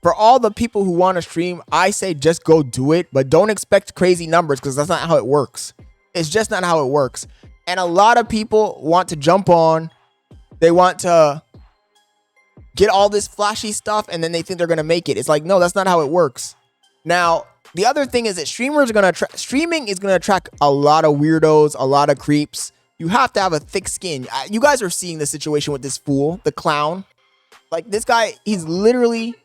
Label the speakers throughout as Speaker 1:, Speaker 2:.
Speaker 1: For all the people who want to stream, I say just go do it, but don't expect crazy numbers because that's not how it works. It's just not how it works. And a lot of people want to jump on. They want to get all this flashy stuff and then they think they're going to make it. It's like, no, that's not how it works. Now, the other thing is that streaming is going to attract a lot of weirdos, a lot of creeps. You have to have a thick skin. You guys are seeing the situation with this fool, the clown. Like this guy, he's literally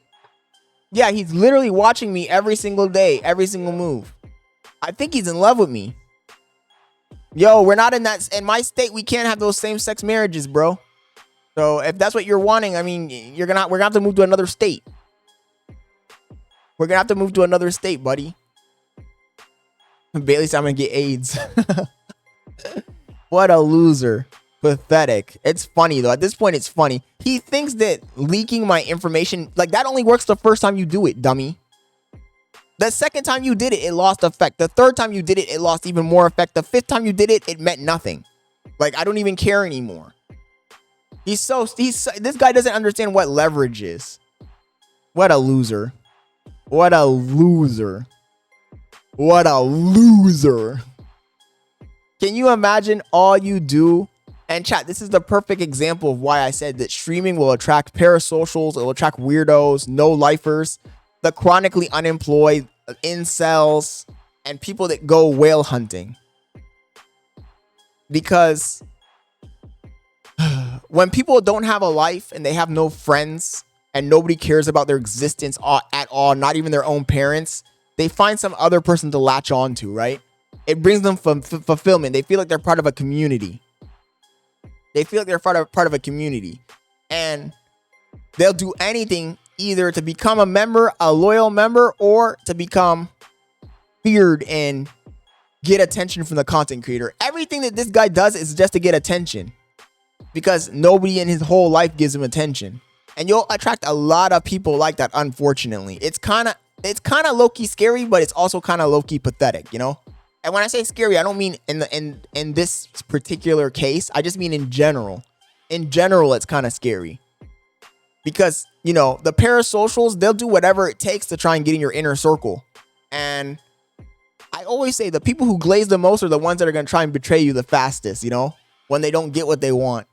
Speaker 1: watching me every single day, every single move. I think he's in love with me. Yo, we're not in my state. We can't have those same-sex marriages, bro. So if that's what you're wanting, I mean, we're gonna have to move to another state. We're gonna have to move to another state, buddy. Bailey said I'm gonna get AIDS. What a loser. Pathetic. It's funny though. At this point, it's funny. He thinks that leaking my information, like that only works the first time you do it, dummy. The second time you did it, it lost effect. The third time you did it, it lost even more effect. The fifth time you did it, it meant nothing. Like, I don't even care anymore. This guy doesn't understand what leverage is. What a loser. What a loser. What a loser. Can you imagine all you do? And chat, this is the perfect example of why I said that streaming will attract parasocials, it will attract weirdos, no-lifers, the chronically unemployed, incels, and people that go whale hunting. Because when people don't have a life and they have no friends and nobody cares about their existence at all, not even their own parents, they find some other person to latch on to, right? It brings them fulfillment. They feel like they're part of a community. They feel like they're part of a community. And they'll do anything either to become a member, a loyal member, or to become feared and get attention from the content creator. Everything that this guy does is just to get attention because nobody in his whole life gives him attention. And you'll attract a lot of people like that, unfortunately. It's kind of low-key scary, but it's also kind of low-key pathetic, you know? And when I say scary, I don't mean in this particular case. I just mean in general. In general, it's kind of scary. Because, you know, the parasocials, they'll do whatever it takes to try and get in your inner circle. And I always say the people who glaze the most are the ones that are going to try and betray you the fastest, you know, when they don't get what they want.